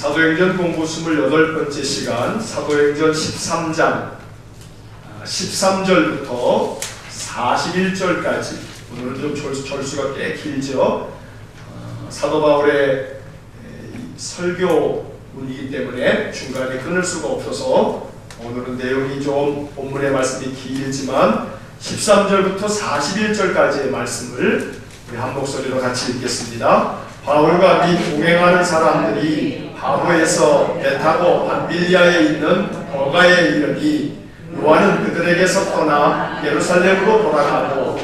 사도행전 공부 28번째 시간, 사도행전 13장 13절부터 41절까지. 오늘은 좀 절수가 꽤 길죠. 사도 바울의 설교문이기 때문에 중간에 끊을 수가 없어서 오늘은 내용이 좀 본문의 말씀이 길지만 13절부터 41절까지의 말씀을 우리 한 목소리로 같이 읽겠습니다. 바울과 및 동행하는 사람들이 바로에서 배 타고 밤빌리아에 있는 버가에 이르니 요한은 그들에게서 떠나 예루살렘으로 돌아가고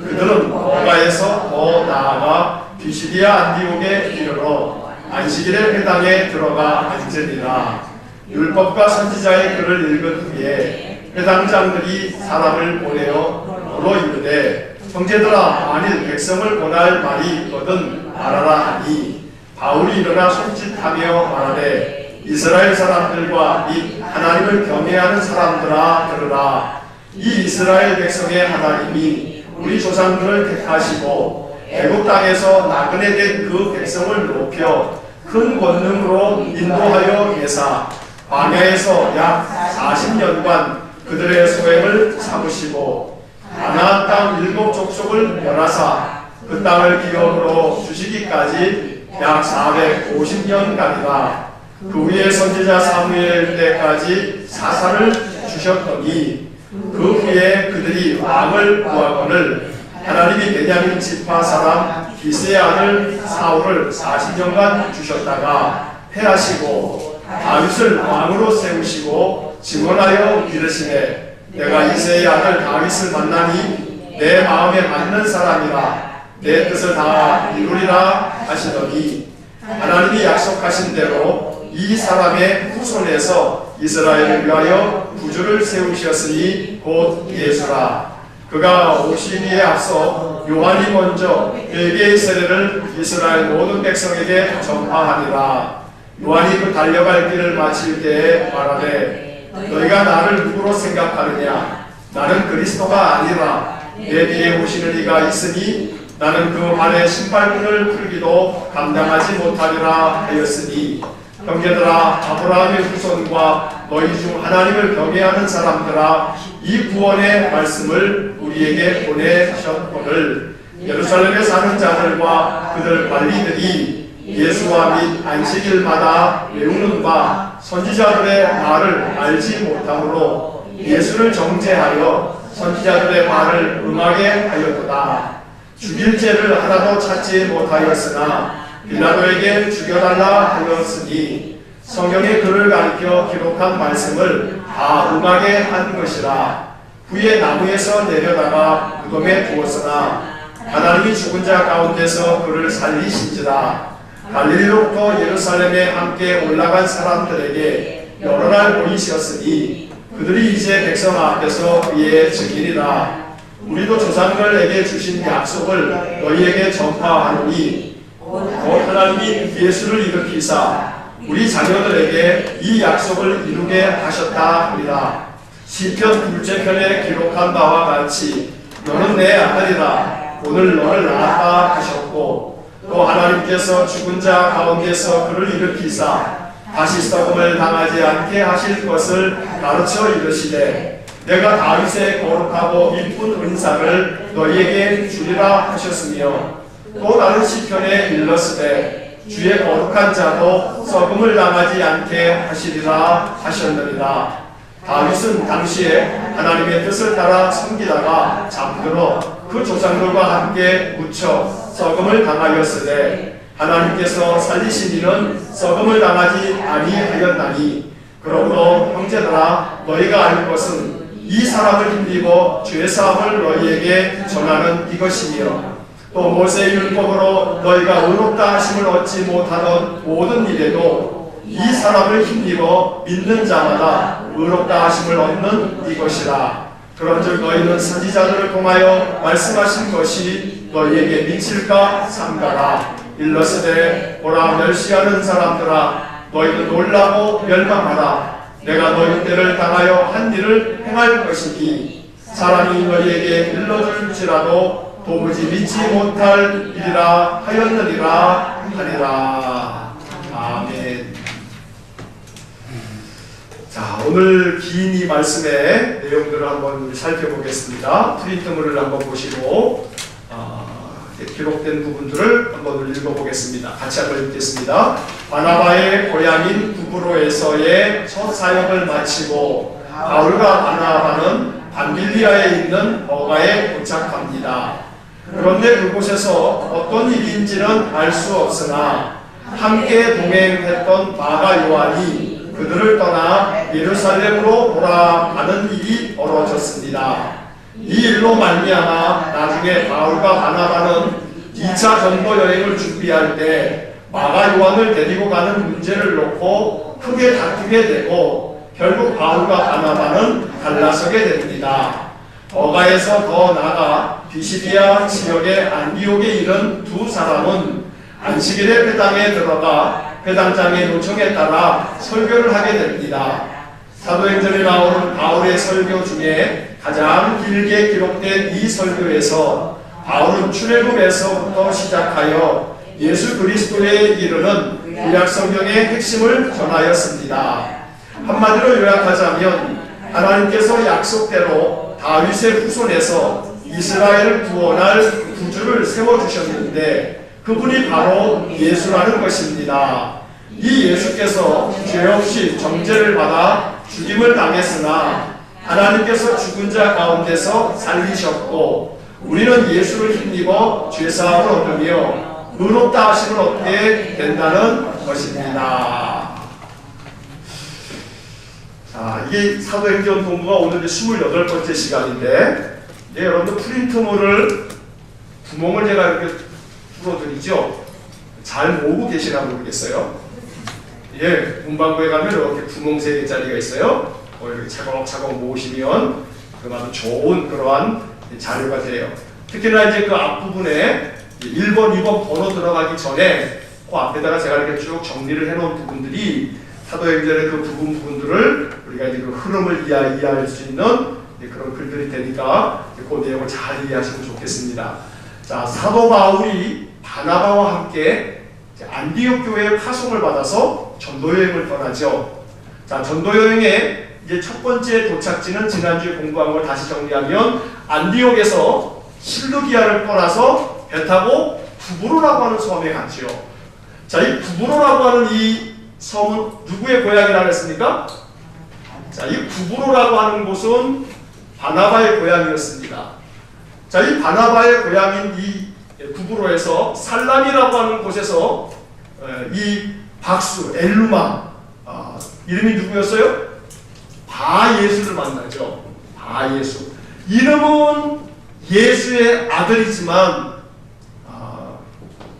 그들은 버가에서 더 나아가 비시디아 안디옥에 이르러 안식일의 회당에 들어가 앉으니라. 율법과 선지자의 글을 읽은 후에 회당장들이 사람을 보내어 물어 이르되 형제들아, 만일 백성을 권할 말이 있거든 말하라 하니 바울이 일어나 손짓하며 말하되 이스라엘 사람들과 및 하나님을 경외하는 사람들아 들으라. 이 이스라엘 백성의 하나님이 우리 조상들을 택하시고 애국 땅에서 나그네 된 그 백성을 높여 큰 권능으로 인도하여 계사 광야에서 약 40년간 그들의 소행을 삼으시고 가나안 땅 7족속을 멸하사 그 땅을 기업으로 주시기까지 약 450년간이라. 그 위에 선지자 사무엘 때까지 사사를 주셨더니 그 후에 그들이 왕을 구하거늘 하나님이 베냐민 지파 사람 기스의 아들 사울을 40년간 주셨다가 패하시고 다윗을 왕으로 세우시고 증언하여 이르시되 내가 이새의 아들 다윗을 만나니 내 마음에 맞는 사람이라 내 뜻을 다 이루리라 하시더니 하나님이 약속하신 대로 이 사람의 후손에서 이스라엘을 위하여 구주를 세우셨으니 곧 예수라. 그가 오시기에 앞서 요한이 먼저 회개의 세례를 이스라엘 모든 백성에게 전파하니라. 요한이 그 달려갈 길을 마칠 때에 말하되 너희가 나를 누구로 생각하느냐? 나는 그리스도가 아니라 내 뒤에 오시는 이가 있으니 나는 그 발에 신발끈을 풀기도 감당하지 못하리라 하였으니 형제들아, 아브라함의 후손과 너희 중 하나님을 경외하는 사람들아, 이 구원의 말씀을 우리에게 보내셨거늘 예루살렘에 사는 자들과 그들 관리들이 예수와 및 안식일마다 외우는 바 선지자들의 말을 알지 못함으로 예수를 정죄하여 선지자들의 말을 응하게 하였도다. 죽일 죄를 하나도 찾지 못하였으나 빌라도에게 죽여달라 하였으니 성경의 글을 가리켜 기록한 말씀을 다 응하게 한 것이라. 후에 나무에서 내려다가 무덤에 두었으나 하나님이 죽은 자 가운데서 그를 살리신지라. 갈릴리로부터 예루살렘에 함께 올라간 사람들에게 여러 날 보이셨으니 그들이 이제 백성 앞에서 그의 증인이라. 우리도 조상들에게 주신 약속을 너희에게 전파하노니 곧 하나님이 예수를 일으키사 우리 자녀들에게 이 약속을 이루게 하셨다 하리라. 시편 2째 편에 기록한 바와 같이 너는 내 아들이라. 오늘 너를 낳았다 하셨고 또 하나님께서 죽은 자 가운데서 그를 일으키사 다시 썩음을 당하지 않게 하실 것을 가르쳐 이르시되 내가 다윗의 거룩하고 이쁜 은사를 너희에게 주리라 하셨으며 또 다른 시편에 일렀으되 주의 거룩한 자도 썩음을 당하지 않게 하시리라 하셨느니라. 다윗은 당시에 하나님의 뜻을 따라 섬기다가 잠들어 그 조상들과 함께 묻혀 썩음을 당하였으되 하나님께서 살리신 이는 썩음을 당하지 아니하였나니 그러므로 형제들아, 너희가 알 것은 이 사람을 힘입어 죄사함을 너희에게 전하는 이것이며 또 모세의 율법으로 너희가 의롭다 하심을 얻지 못하던 모든 일에도 이 사람을 힘입어 믿는 자마다 의롭다 하심을 얻는 이것이라. 그런즉 너희는 선지자들을 통하여 말씀하신 것이 너희에게 미칠까 삼가라. 일러스되 보라, 멸시하는 사람들아, 너희는 놀라고 멸망하라. 내가 너희 때를 당하여 한 일을 행할 것이니 사람이 너희에게 일러줄지라도 도무지 믿지 못할 일이라 하였느니라 하리라. 아멘. 자, 오늘 긴 이 말씀의 내용들을 한번 살펴보겠습니다. 프린트물을 한번 보시고 기록된 부분들을 한번 읽어보겠습니다. 같이 한번 읽겠습니다. 바나바의 고향인 구브로에서의 첫 사역을 마치고 바울과 바나바는 밤빌리아에 있는 버가에 도착합니다. 그런데 그곳에서 어떤 일인지는 알 수 없으나 함께 동행했던 마가 요한이 그들을 떠나 예루살렘으로 돌아가는 일이 벌어졌습니다. 이 일로 말미암아 나중에 바울과 바나바는 2차 전도 여행을 준비할 때 마가 요한을 데리고 가는 문제를 놓고 크게 다투게 되고 결국 바울과 바나바는 갈라서게 됩니다. 버가에서 더 나아가 비시디아 지역의 안디옥에 이른 두 사람은 안식일에 회당에 들어가 회당장의 요청에 따라 설교를 하게 됩니다. 사도행전에 나오는 바울의 설교 중에 가장 길게 기록된 이 설교에서 바울은 출애굽에서부터 시작하여 예수 그리스도에 이르는 구약 성경의 핵심을 전하였습니다. 한마디로 요약하자면 하나님께서 약속대로 다윗의 후손에서 이스라엘을 구원할 구주를 세워주셨는데 그분이 바로 예수라는 것입니다. 이 예수께서 죄 없이 정죄를 받아 죽임을 당했으나 하나님께서 죽은 자 가운데서 살리셨고 우리는 예수를 힘입어 죄사함을 얻으며 의롭다 하심을 얻게 된다는 것입니다. 자, 이게 사도행전 공부가 오늘 28번째 시간인데 여러분들 프린트물을 구멍을 제가 이렇게 뚫어드리죠? 잘 모으고 계시나 모르겠어요. 예, 문방구에 가면 이렇게 구멍 3개짜리가 있어요. 이렇게 차곡차곡 모으시면 그만큼 좋은 그러한 자료가 돼요. 특히나 이제 그 앞부분에 1번, 2번 번호 들어가기 전에 그 앞에다가 제가 이렇게 쭉 정리를 해놓은 부분들이 사도행전의 그 부분들을 우리가 이제 그 흐름을 이해할 수 있는 그런 글들이 되니까 그 내용을 잘 이해하시면 좋겠습니다. 자, 사도 바울이 바나바와 함께 안디옥 교회의 파송을 받아서 전도여행을 떠나죠. 자, 전도여행의 이제 첫 번째 도착지는 지난주에 공부한 걸 다시 정리하면 안디옥에서 실루기아를 떠나서 배 타고 구브로라고 하는 섬에 갔죠. 자, 이 구브로라고 하는 이 섬은 누구의 고향이라고 했습니까? 자, 이 구브로라고 하는 곳은 바나바의 고향이었습니다. 자, 이 바나바의 고향인 이 구브로에서 살람이라고 하는 곳에서 이 박수, 엘루마 이름이 누구였어요? 바예수를 만나죠. 바예수. 이름은 예수의 아들이지만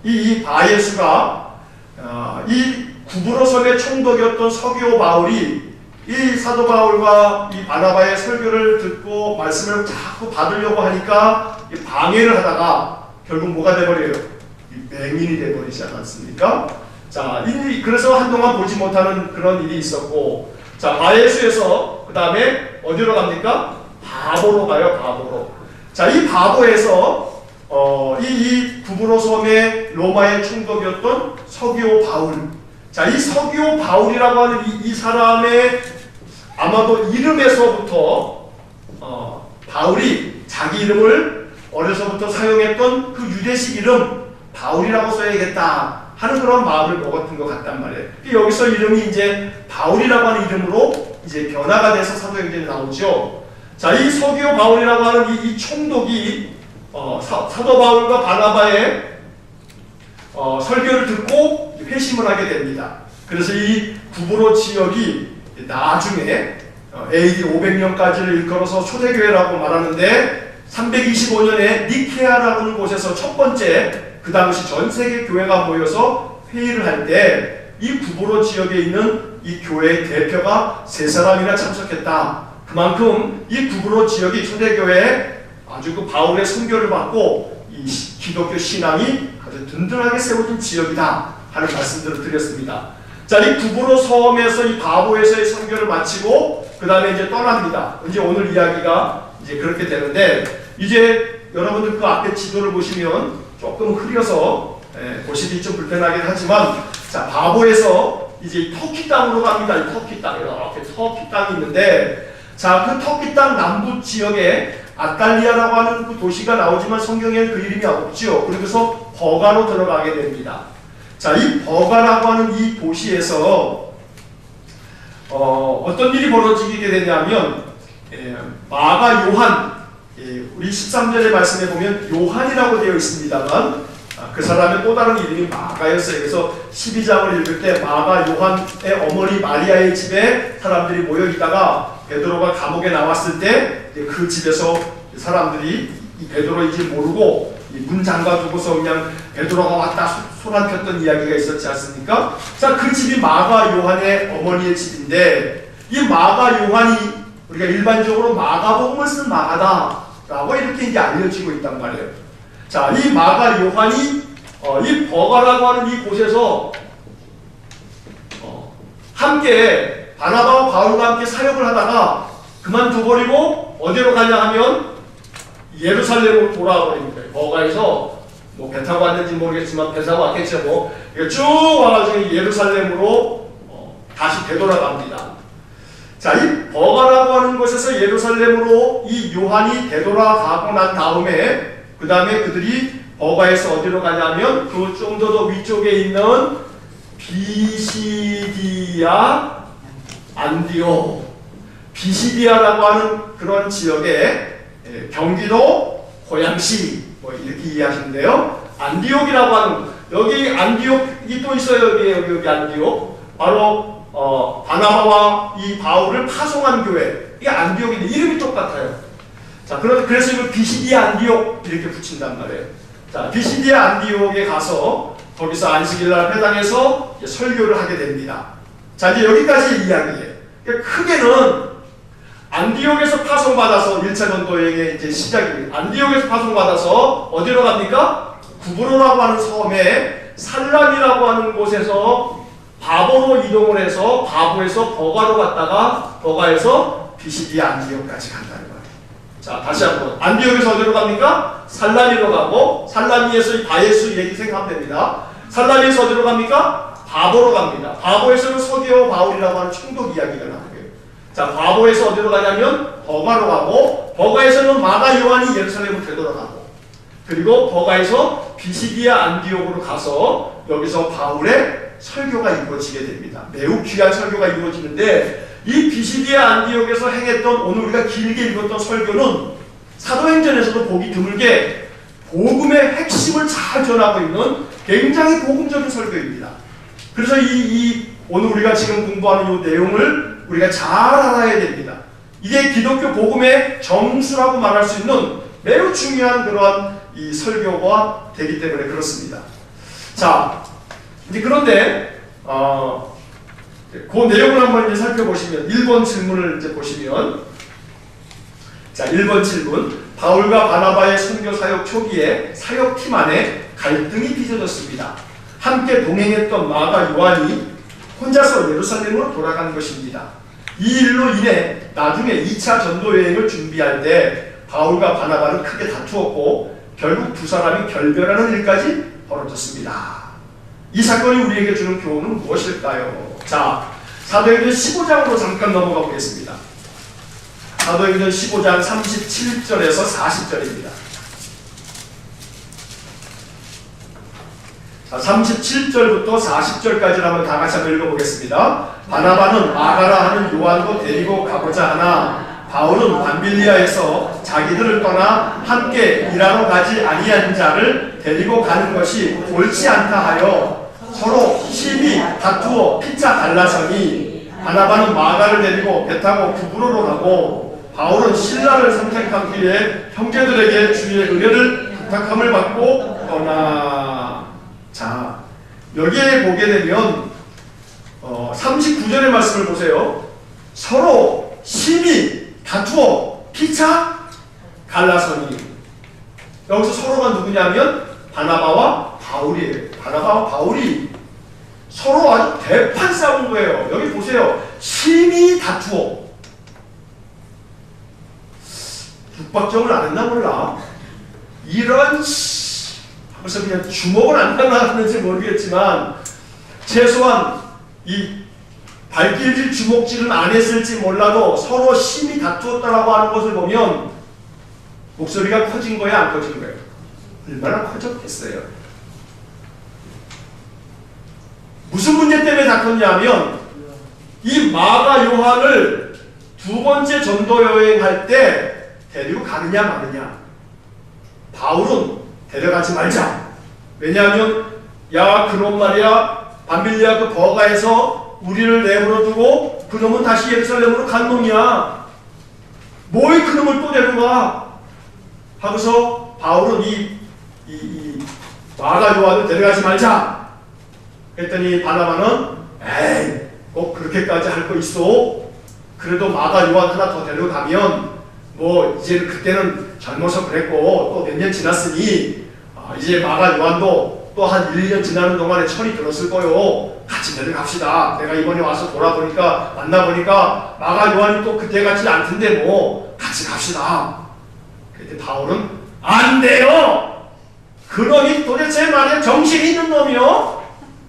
이 바예수가 이 구브로 섬의 총독이었던 서기오 바울이 이 사도 바울과 이 바나바의 설교를 듣고 말씀을 자꾸 받으려고 하니까 방해를 하다가 결국 뭐가 돼버려요? 맹인이 돼버리지 않았습니까? 자, 그래서 한동안 보지 못하는 그런 일이 있었고, 자, 바예수에서 그 다음에 어디로 갑니까? 바보로 가요, 바보로. 자, 이 바보에서 이 구브로 섬의 로마의 총독이었던 서기오 바울. 자, 이 서기오 바울이라고 하는 이 사람의 아마도 이름에서부터 바울이 자기 이름을 어려서부터 사용했던 그 유대식 이름 바울이라고 써야겠다 하는 그런 마음을 먹었던 것 같단 말이에요. 여기서 이름이 이제 바울이라고 하는 이름으로 이제 변화가 돼서 사도행전에 나오죠. 자, 이 서기오 바울이라고 하는 이 총독이 사도 바울과 바나바의 설교를 듣고 회심을 하게 됩니다. 그래서 이 구브로 지역이 나중에 AD 500년까지를 일컬어서 초대교회라고 말하는데 325년에 니케아라고 하는 곳에서 첫 번째 그 당시 전 세계 교회가 모여서 회의를 할 때 이 구브로 지역에 있는 이 교회의 대표가 3사람이나 참석했다. 그만큼 이 구브로 지역이 초대교회에 아주 그 바울의 선교를 받고 이 기독교 신앙이 아주 든든하게 세워진 지역이다 하는 말씀들을 드렸습니다. 자, 이 구브로 섬에서 이 바보에서의 선교를 마치고 그 다음에 이제 떠납니다. 이제 오늘 이야기가 이제 그렇게 되는데 이제 여러분들 그 앞에 지도를 보시면 조금 흐려서 보시기 좀 불편하긴 하지만 자, 바보에서 이제 이 터키 땅으로 갑니다. 이 터키 땅, 이렇게 터키 땅이 있는데, 자, 그 터키 땅 남부 지역에 아탈리아라고 하는 그 도시가 나오지만 성경에는 그 이름이 없죠. 그래서 버가로 들어가게 됩니다. 자, 이 버가라고 하는 이 도시에서 어떤 일이 벌어지게 되냐면, 마가 요한, 우리 13절의 말씀에 보면 요한이라고 되어 있습니다만, 그 사람의 또 다른 이름이 마가였어요. 그래서 12장을 읽을 때 마가 요한의 어머니 마리아의 집에 사람들이 모여 있다가 베드로가 감옥에 나왔을 때 그 집에서 사람들이 이 베드로인지 모르고 문 잠가두고서 그냥 베드로가 왔다 소란 폈던 이야기가 있었지 않습니까? 자, 그 집이 마가 요한의 어머니의 집인데, 이 마가 요한이 우리가 일반적으로 마가복음을 쓴 마가다라고 이렇게 이제 알려지고 있단 말이에요. 자, 이 마가 요한이 이 버가라고 하는 이 곳에서 함께 바나바와 바울과 함께 사역을 하다가 그만둬버리고 어디로 가냐 하면 예루살렘으로 돌아와 버립니다. 버가에서 뭐 배 타고 왔는지 모르겠지만 배 타고 왔겠죠. 뭐 쭉 와가지고 예루살렘으로 다시 되돌아갑니다. 자, 이 버가라고 하는 곳에서 예루살렘으로 이 요한이 되돌아가고 난 다음에 그 다음에 그들이 버가에서 어디로 가냐면 그 좀 더 위쪽에 있는 비시디아 안디오, 비시디아라고 하는 그런 지역에 경기도 고양시 뭐 이렇게 이해하시는데요. 안디옥이라고 하는, 여기 안디옥이 또 있어요. 여기 안디옥, 바로 바나바와 이 바울을 파송한 교회, 이게 안디옥인데 이름이 똑같아요. 자, 그래서 이걸 비시디아 안디옥 이렇게 붙인단 말이에요. 자, 비시디아 안디옥에 가서 거기서 안식일날 회당에서 설교를 하게 됩니다. 자, 이제 여기까지 이야기예요. 그러니까 크게는 안디옥에서 파송받아서 1차 전도 여행의 이제 시작입니다. 안디옥에서 파송받아서 어디로 갑니까? 구브로라고 하는 섬에 살람이라고 하는 곳에서 바보로 이동을 해서 바보에서 버가로 갔다가 버가에서 비시디아 안디옥까지 간다는 거예요. 자, 다시 한번 안디옥에서 어디로 갑니까? 살라미로 가고, 살라미에서 이 바예수 얘기 생각하면 됩니다. 살라미에서 어디로 갑니까? 바보로 갑니다. 바보에서는 서기와 바울이라고 하는 총독 이야기가 나오고요. 자, 바보에서 어디로 가냐면 버가로 가고, 버가에서는 마가 요한이 예루살렘으로 되돌아가고, 그리고 버가에서 비시디아 안디옥으로 가서 여기서 바울의 설교가 이루어지게 됩니다. 매우 귀한 설교가 이루어지는데, 이 비시디아 안디옥에서 행했던 오늘 우리가 길게 읽었던 설교는 사도행전에서도 보기 드물게 복음의 핵심을 잘 전하고 있는 굉장히 복음적인 설교입니다. 그래서 오늘 우리가 지금 공부하는 이 내용을 우리가 잘 알아야 됩니다. 이게 기독교 복음의 정수라고 말할 수 있는 매우 중요한 그러한 이 설교가 되기 때문에 그렇습니다. 자, 이제 그런데 그 내용을 한번 이제 살펴보시면 1번 질문을 이제 보시면, 자, 1번 질문. 바울과 바나바의 선교 사역 초기에 사역팀 안에 갈등이 빚어졌습니다. 함께 동행했던 마가 요한이 혼자서 예루살렘으로 돌아간 것입니다. 이 일로 인해 나중에 2차 전도 여행을 준비할 때 바울과 바나바는 크게 다투었고 결국 두 사람이 결별하는 일까지 벌어졌습니다. 이 사건이 우리에게 주는 교훈은 무엇일까요? 자, 사도행전 15장으로 잠깐 넘어가 보겠습니다. 사도행전 15장 37절에서 40절입니다. 자, 37절부터 40절까지를 한번 다 같이 한번 읽어보겠습니다. 바나바는 마가라 하는 요한도 데리고 가고자 하나 바울은 밤빌리아에서 자기들을 떠나 함께 일하러 가지 아니한 자를 데리고 가는 것이 옳지 않다 하여 서로 심히 다투어 피차 갈라서니 바나바는 마가를 데리고 배 타고 구브로로 가고 바울은 신라를 선택하기에 형제들에게 주의 은혜를 부탁함을 받고 떠나. 자, 여기에 보게 되면 39절의 말씀을 보세요. 서로 심히 다투어 피차 갈라서니. 여기서 서로가 누구냐면 바나바와 바울이에요. 바나바와 바울이 서로 아주 대판 싸운 거예요. 여기 보세요. 심히 다투어. 북박정을 안 했나 몰라. 이런 하면서 그냥 주먹을 안 날라갔는지 모르겠지만 최소한 이 발길질 주먹질은 안 했을지 몰라도 서로 심히 다투었다라고 하는 것을 보면 목소리가 커진 거야, 안 커진 거예요? 얼마나 커졌겠어요? 무슨 문제 때문에 다퉜냐면 이 마가 요한을 두 번째 전도 여행할 때 데리고 가느냐 마느냐. 바울은 데려가지 말자. 왜냐하면 야 그놈 말이야 밤빌리아 그 버가에서 우리를 내버려 두고 그놈은 다시 예루살렘으로 간 놈이야. 뭐에 그놈을 또 데려가? 하고서 바울은 이 마가 요한을 데려가지 말자. 그랬더니 바나바는 에이 꼭 그렇게까지 할 거 있어. 그래도 마가 요한 하나 더 데려가면 뭐 이제 그때는 젊어서 그랬고 또 몇 년 지났으니 이제 마가 요한도 또 한 1년 지나는 동안에 철이 들었을 거요. 같이 데려갑시다. 내가 이번에 와서 돌아보니까 만나보니까 마가 요한이 또 그때 같지 않던데 뭐 같이 갑시다. 그때 바울은 안 돼요. 그놈이 도대체 말이야 정신이 있는 놈이요.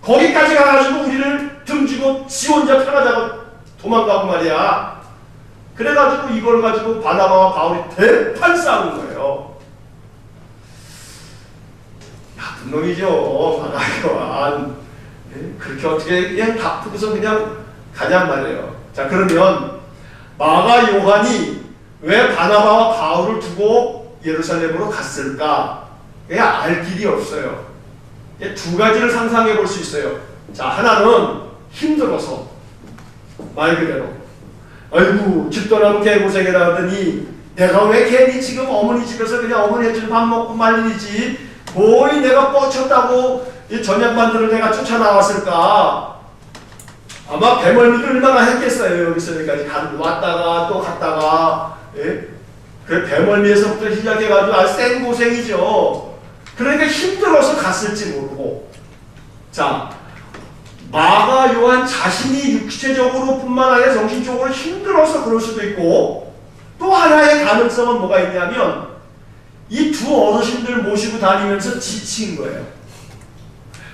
거기까지 가가지고 우리를 등지고 지 혼자 편하자고 도망가고 말이야. 그래가지고 이걸 가지고 바나바와 바울이 대판 싸운 거예요. 나쁜 놈이죠. 바나바와 그렇게 어떻게 그냥 다투고서 그냥 가냔 말이에요. 자 그러면 마가 요한이 왜 바나바와 바울을 두고 예루살렘으로 갔을까? 그냥 알 길이 없어요. 두 가지를 상상해 볼 수 있어요. 자 하나는 힘들어서 말 그대로 아이고 집 떠나면 개고생이라 하더니 내가 왜 괜히 지금 어머니 집에서 그냥 어머니 해준 밥 먹고 말리지 뭐이 내가 뻗쳤다고 이 전역반들을 내가 쫓아나왔을까. 아마 배멀미도 얼마나 했겠어요. 여기서 여기까지 왔다가 또 갔다가. 예? 그 배멀미에서부터 시작해가지고 아주 센 고생이죠. 그러니까 힘들어서 갔을지 모르고. 자 마가 요한 자신이 육체적으로 뿐만 아니라 정신적으로 힘들어서 그럴 수도 있고 또 하나의 가능성은 뭐가 있냐면 이 두 어르신들 모시고 다니면서 지친 거예요.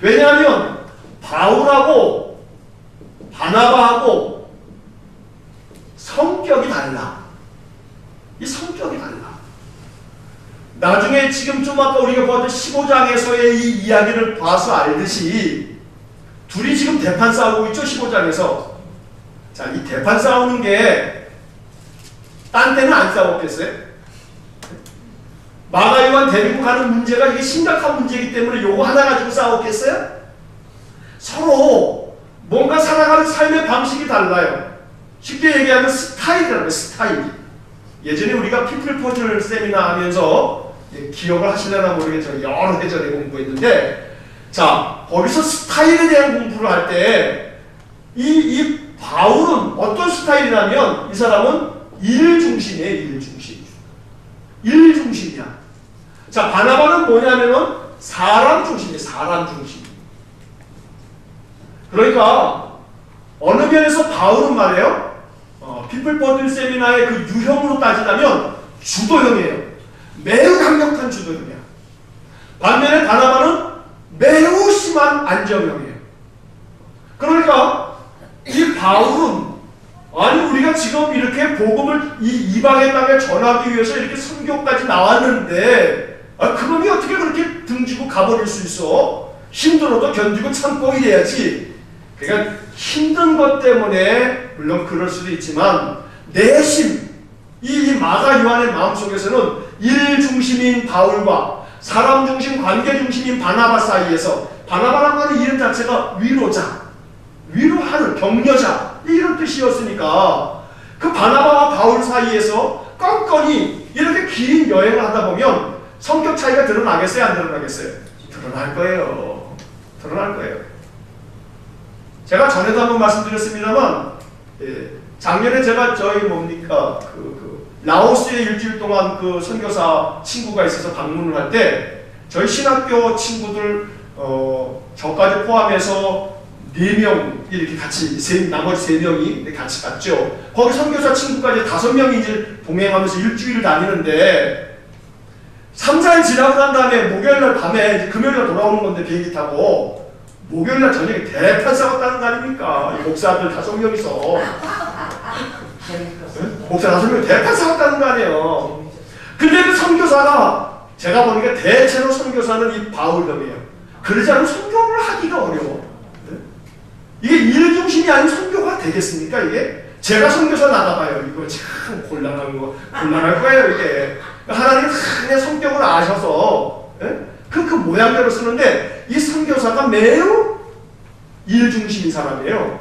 왜냐하면 바울하고 바나바하고 성격이 달라. 이 성격이 달라. 나중에 지금 좀 아까 우리가 봤던 15장에서의 이 이야기를 봐서 알듯이 둘이 지금 대판 싸우고 있죠. 15장에서. 자, 이 대판 싸우는 게 딴 때는 안 싸웠겠어요? 마가 요한 데리고 가는 문제가 이게 심각한 문제이기 때문에 요거 하나 가지고 싸웠겠어요? 서로 뭔가 살아가는 삶의 방식이 달라요. 쉽게 얘기하면 스타일이라고요. 스타일. 예전에 우리가 피플 퍼즐 세미나 하면서 기억을 하시려나 모르겠지만 여러 해 전에 공부했는데 자 거기서 스타일에 대한 공부를 할 때 이 바울은 어떤 스타일이냐면 이 사람은 일 중심이에요. 일 중심. 일 중심이야. 자 바나바는 뭐냐면은 사람 중심이에요. 사람 중심. 그러니까 어느 면에서 바울은 말이에요. 피플 퍼즐 세미나의 그 유형으로 따지자면 주도형이에요. 매우 강력한 주도형이야. 반면에 바나바는 매우 심한 안정형이에요. 그러니까 이 바울은 아니 우리가 지금 이렇게 복음을 이 이방의 땅에 전하기 위해서 이렇게 선교까지 나왔는데 그놈이 어떻게 그렇게 등지고 가버릴 수 있어? 힘들어도 견디고 참고 이래야지. 그러니까 힘든 것 때문에 물론 그럴 수도 있지만 내심 이 마가 요한의 마음속에서는 일 중심인 바울과 사람 중심, 관계 중심인 바나바 사이에서 바나바라는 말의 이름 자체가 위로자, 위로하는 격려자 이런 뜻이었으니까 그 바나바와 바울 사이에서 껌껌이 이렇게 긴 여행을 하다 보면 성격 차이가 드러나겠어요? 안 드러나겠어요? 드러날 거예요. 드러날 거예요. 제가 전에도 한번 말씀드렸습니다만 작년에 제가 저희 뭡니까 라오스에 일주일 동안 그 선교사 친구가 있어서 방문을 할 때 저희 신학교 친구들 저까지 포함해서 4명 이렇게 같이 나머지 3명이 같이 갔죠. 거기 선교사 친구까지 5명이 이제 동행하면서 일주일을 다니는데 3, 4일 지나고 난 다음에 목요일날 밤에 금요일날 돌아오는 건데 비행기 타고 목요일날 저녁에 대판 싸웠다는 거 아닙니까? 이 목사들 5명이서. 목사 5명이 대판 싸웠다는 거 아니에요. 근데 그 선교사가, 제가 보니까 대체로 선교사는 이 바울덤이에요. 그러지 않으면 선교를 하기가 어려워. 이게 일 중심이 아닌 선교가 되겠습니까, 이게? 제가 선교사 나가봐요. 이거 참 곤란할 거예요, 이게. 하나님 하나님의 성격을 아셔서, 그 모양대로 쓰는데, 이 선교사가 매우 일 중심인 사람이에요.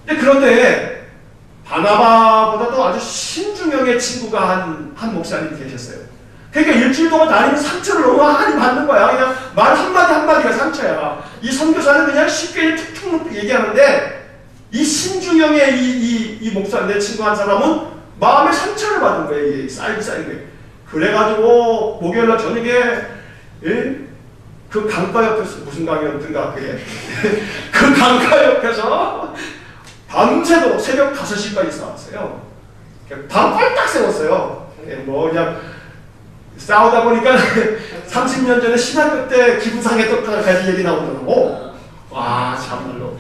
그런데, 바나바보다도 아주 신중형의 친구가 한 목사님이 계셨어요. 그러니까 일주일 동안 다니면 상처를 너무 많이 받는 거야. 그냥 말 한마디 한마디가 상처야. 이 선교사는 그냥 쉽게 툭툭 얘기하는데, 이 신중형의 이 목사, 내 친구 한 사람은 마음에 상처를 받은 거예요. 이게 쌓이고. 그래가지고, 목요일날 저녁에, 그 강가 옆에서, 무슨 강이었던가, 그게. 그 강가 옆에서 밤새도록 새벽 5시까지 싸웠어요. 밤 꼴딱 세웠어요. 뭐, 그냥, 싸우다 보니까 30년 전에 신학교 때 기분 상했던 가지 얘기 나오더라고. 와, 참말로.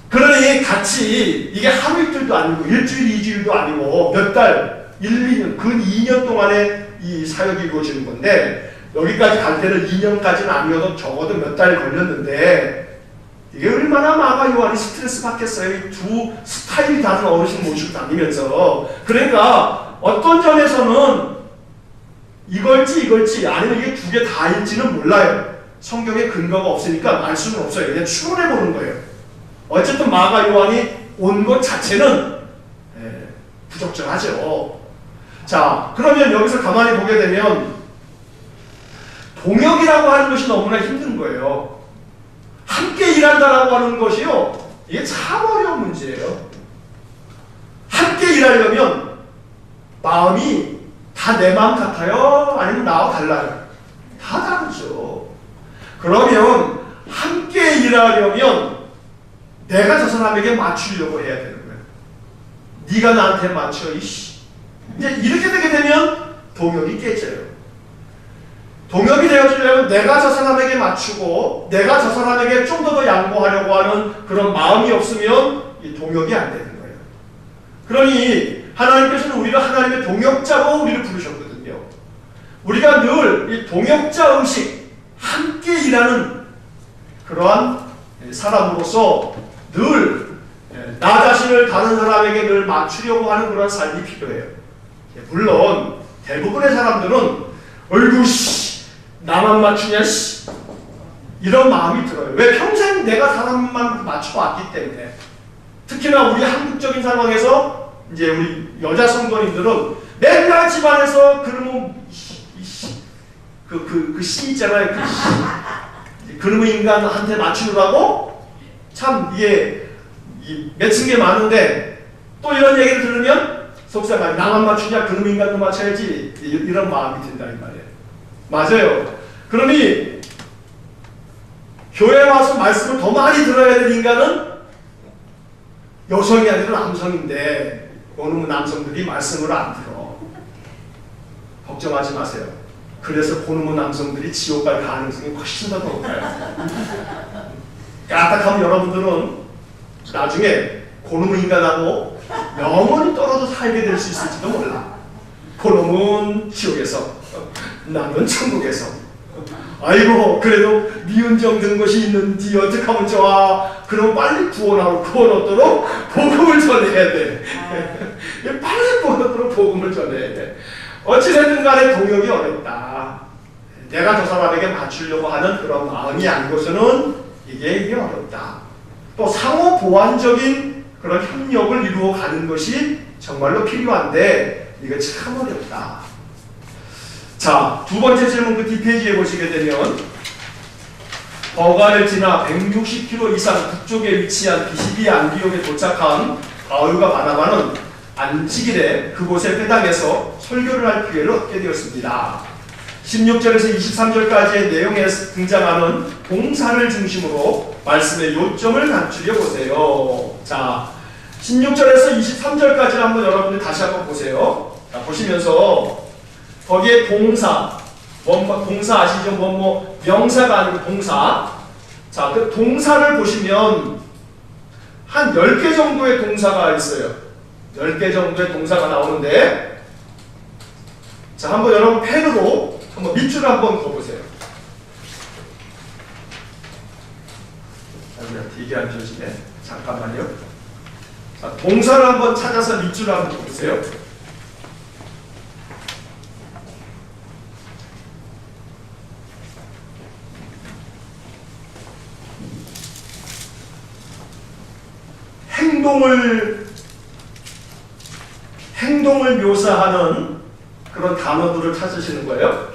그러니 같이 이게 하루 이틀도 아니고 일주일, 2주일도 아니고 몇 달, 1, 2년, 근 2년 동안에 이 사역이 이루어지는 건데 여기까지 갈 때는 2년까지는 아니어도 적어도 몇 달 걸렸는데 이게 얼마나 마가 요한이 스트레스 받겠어요. 이 두 스타일이 다른 어르신 모시고 다니면서. 그러니까 어떤 점에서는 이걸지 아니면 이게 두 개 다일지는 몰라요. 성경에 근거가 없으니까 알 수는 없어요. 그냥 추론해 보는 거예요. 어쨌든 마가 요한이 온 것 자체는 부적절하죠. 자, 그러면 여기서 가만히 보게 되면 동역이라고 하는 것이 너무나 힘든 거예요. 함께 일한다라고 하는 것이요, 이게 참 어려운 문제예요. 함께 일하려면 마음이 다 내 마음 같아요? 아니면 나와 달라요? 다 다르죠. 그러면 함께 일하려면 내가 저 사람에게 맞추려고 해야 되는 거예요. 네가 나한테 맞춰, 이씨. 이제 이렇게 되게 되면 동역이 깨져요. 동역이 되어주려면 내가 저 사람에게 맞추고 내가 저 사람에게 좀 더 양보하려고 하는 그런 마음이 없으면 이 동역이 안 되는 거예요. 그러니 하나님께서는 우리가 하나님의 동역자로 우리를 부르셨거든요. 우리가 늘 이 동역자 의식, 함께 일하는 그러한 사람으로서 늘 나 자신을 다른 사람에게 늘 맞추려고 하는 그런 삶이 필요해요. 물론 대부분의 사람들은 얼굴 나만 맞추냐 이런 마음이 들어요. 왜? 평생 내가 사람만 맞춰왔기 때문에. 특히나 우리 한국적인 상황에서 이제 우리 여자 성도님들은 맨날 집안에서 그놈의 그 씨 있잖아요. 그놈의 인간한테 맞추느라고 참 이게 맺힌 게 많은데 또 이런 얘기를 들으면 속상하게 나만 맞추냐 그놈의 인간도 맞춰야지 이런 마음이 든다 이 말이에요. 맞아요. 그러니 교회 와서 말씀을 더 많이 들어야 될 인간은 여성이 아니라 남성인데 어느 남성들이 말씀을 안 들어. 걱정하지 마세요. 그래서 고놈의 남성들이 지옥 갈 가능성이 훨씬 더 높아요. 까딱하면 여러분들은 나중에 고놈의 인간하고 영원히 떨어져 살게 될 수 있을지도 몰라. 고놈은 지옥에서, 나는 천국에서. 아이고, 그래도 미운정 든 것이 있는지 어떡하면 좋아. 그럼 빨리 구원 얻도록 복음을 전해야 돼. 빨리 구원 얻도록 복음을 전해야 돼. 어찌됐든 간에 동역이 어렵다. 내가 저 사람에게 맞추려고 하는 그런 마음이 아니고서는 이게 어렵다. 또 상호 보완적인 그런 협력을 이루어 가는 것이 정말로 필요한데 이거 참 어렵다. 자, 두 번째 질문 그 뒷페이지에 보시게 되면 버가를 지나 160km 이상 북쪽에 위치한 비시디 안디옥에 도착한 바울과 바나바는 안식일에 그곳의 회당에서 설교를 할 기회를 얻게 되었습니다. 16절에서 23절까지의 내용에 등장하는 봉사를 중심으로 말씀의 요점을 간추려 보세요. 자, 16절에서 23절까지를 한번 여러분들 다시 한번 보세요. 자, 보시면서 거기에 봉사 아시죠? 명사가 아니고 봉사. 자, 그 동사를 보시면 한 10개 정도의 동사가 있어요. 10개 정도의 동사가 나오는데, 자, 한번 여러분 펜으로 한번 밑줄을 한번 그어보세요. 이게 안 펴지네. 잠깐만요. 자, 동사를 한번 찾아서 밑줄을 한번 그어보세요. 행동을 묘사하는 그런 단어들을 찾으시는 거예요.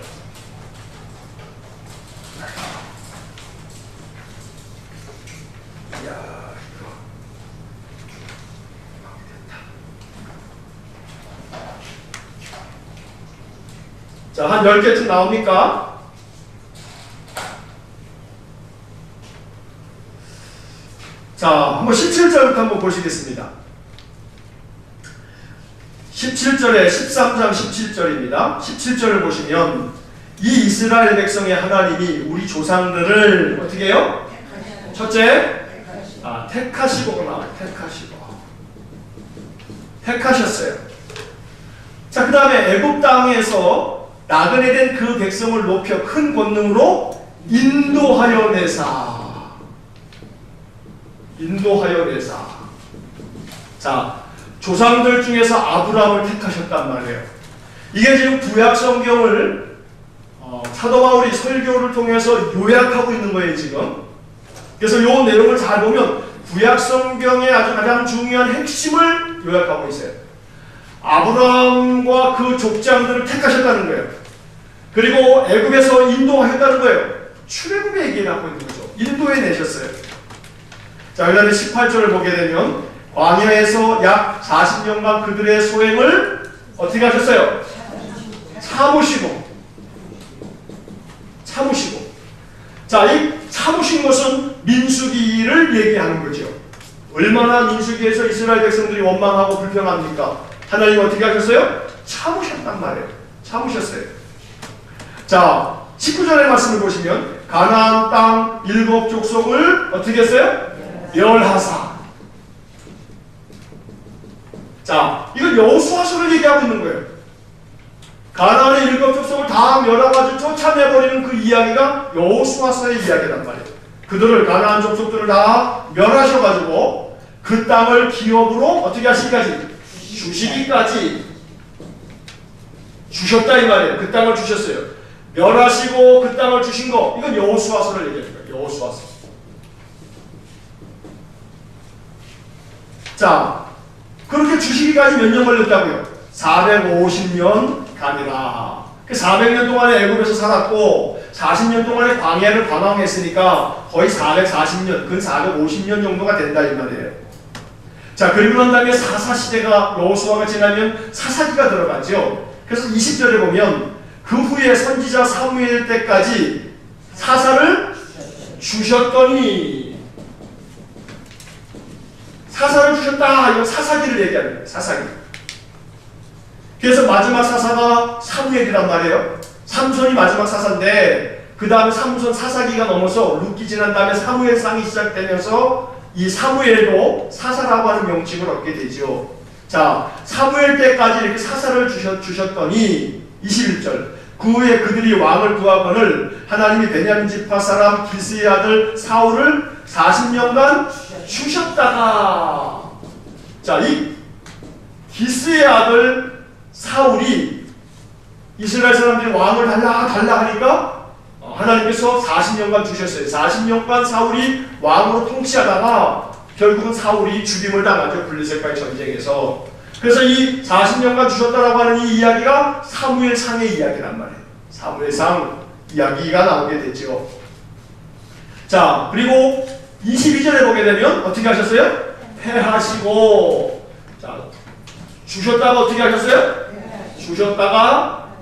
자, 한 10개쯤 나옵니까? 자, 한번 17절부터 한번 보시겠습니다. 17절에 13장 17절입니다. 17절을 보시면 이 이스라엘 백성의 하나님이 우리 조상들을 어떻게 해요? 첫째, 택하시고구나. 택하셨어요. 자, 그 다음에 애굽 땅에서 나그네 된 그 백성을 높여 큰 권능으로 인도하여 내사. 자, 조상들 중에서 아브라함을 택하셨단 말이에요. 이게 지금 구약 성경을 사도 바울이 설교를 통해서 요약하고 있는 거예요, 지금. 그래서 이 내용을 잘 보면 구약 성경의 아주 가장 중요한 핵심을 요약하고 있어요. 아브라함과 그 족장들을 택하셨다는 거예요. 그리고 애굽에서 인도하셨다는 거예요. 출애굽의 얘기를 하고 있는 거죠. 인도해 내셨어요. 자, 그 다음에 18절을 보게 되면 광야에서 약 40년간 그들의 소행을 어떻게 하셨어요? 참으시고. 자, 이 참으신 것은 민수기를 얘기하는 거죠. 얼마나 민수기에서 이스라엘 백성들이 원망하고 불평합니까? 하나님 어떻게 하셨어요? 참으셨단 말이에요. 참으셨어요. 자, 19절의 말씀을 보시면 가나안 땅 7 족속을 어떻게 했어요? 멸하사. 자, 이건 여호수아서를 얘기하고 있는 거예요. 가나안의 7 족속을 다 멸하가지고 쫓아내버리는 그 이야기가 여호수아서의 이야기란 말이에요. 그들을 가나안 족속들을 다 멸하셔가지고 그 땅을 기업으로 어떻게 하시기까지? 주시기까지 주셨다 이 말이에요. 그 땅을 주셨어요. 멸하시고 그 땅을 주신 거, 이건 여호수아서를 얘기하는 거예요. 여호수아서. 자, 그렇게 주시기까지 몇 년 걸렸다고요? 450년 가니라. 그 400년 동안에 애굽에서 살았고 40년 동안에 광야를 관왕했으니까 거의 440년, 근 450년 정도가 된다 이 말이에요. 자, 그리고 난 다음에 사사시대가 여호수아가 지나면 사사기가 들어가죠. 그래서 20절에 보면 그 후에 선지자 사무엘 때까지 사사를 주셨더니, 사사를 주셨다, 이건 사사기를 얘기하는 거예요. 사사기. 그래서 마지막 사사가 사무엘이란 말이에요. 삼손이 마지막 사사인데 그 다음에 삼손 사사기가 넘어서 룻기 지난 다음에 사무엘상이 시작되면서 이 사무엘도 사사라고 하는 명칭을 얻게 되죠. 자, 사무엘 때까지 이렇게 사사를 주셨더니 21절, 그 후에 그들이 왕을 구하거늘 하나님이 베냐민 지파 사람 기스의 아들 사울을 40년간 주셨다가, 자, 이 기스의 아들 사울이 이스라엘 사람들이 왕을 달라 하니까 하나님께서 40년간 주셨어요. 40년간 사울이 왕으로 통치하다가 결국은 사울이 죽임을 당하죠. 블레셋과의 전쟁에서. 그래서 이 40년간 주셨다라고 하는 이 이야기가 사무엘상의 이야기란 말이에요. 사무엘상 이야기가 나오게 되죠. 자, 그리고 22절에 보게 되면 어떻게 하셨어요? 패하시고. 자, 주셨다가 어떻게 하셨어요? 주셨다가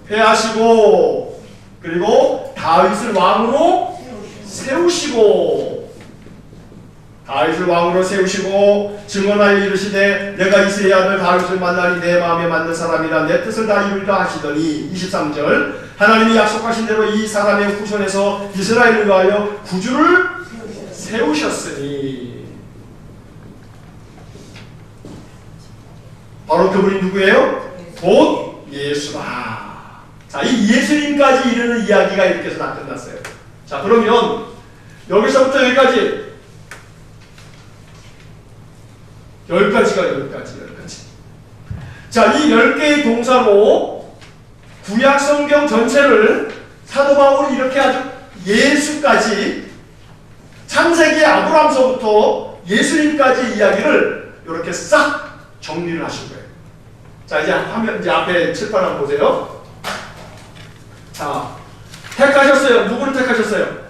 패하시고, 그리고 다윗을 왕으로 세우시고, 다윗을 왕으로 세우시고 증언하여 이르시되 내가 이새의 아들 다윗을 만나니 내 마음에 맞는 사람이라 내 뜻을 다 이루리라 하시더니 23절 하나님이 약속하신 대로 이 사람의 후손에서 이스라엘을 위하여 구주를 세우셨으니 바로 그분이 누구예요? 곧 예수라. 자, 이 예수님까지 이르는 이야기가 이렇게 해서 다 끝났어요. 자, 그러면 여기서부터 여기까지 10가지가 10가지. 자, 이 10개의 동사로 구약 성경 전체를 사도 바울이 이렇게 아주 예수까지 창세기 아브라함서부터 예수님까지 이야기를 이렇게 싹 정리를 하신 거예요. 자, 이제 화면, 이제 앞에 칠판 한번 보세요. 자, 택하셨어요. 누구를 택하셨어요?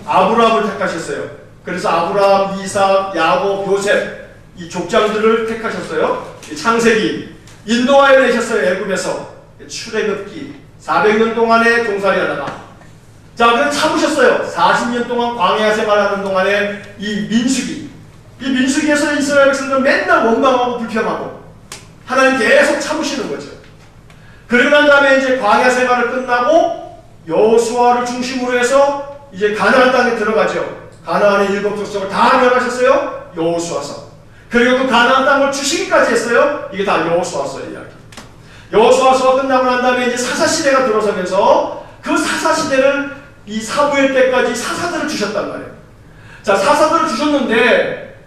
아브라함을 택하셨어요. 그래서 아브라함, 이삭, 야곱, 요셉 이 족장들을 택하셨어요. 창세기 인도하여 내셨어요. 애굽에서 출애굽기 400년 동안의 종살이 하다가 자, 그럼 참으셨어요. 40년 동안 광야 생활하는 동안에 이 민수기에서 이스라엘 백성들은 맨날 원망하고 불평하고 하나님 계속 참으시는 거죠. 그리고 난 다음에 이제 광야 생활을 끝나고 여호수아를 중심으로 해서 이제 가나안 땅에 들어가죠. 가나안의 7 족속을 다 멸하셨어요. 여호수아서. 그리고 그 가나안 땅을 주시기까지 했어요. 이게 다 여호수아서의 이야기. 여호수아서가 끝나고 난 다음에 이제 사사시대가 들어서면서 그 사사시대를 이 사무엘 때까지 사사들을 주셨단 말이에요. 자, 사사들을 주셨는데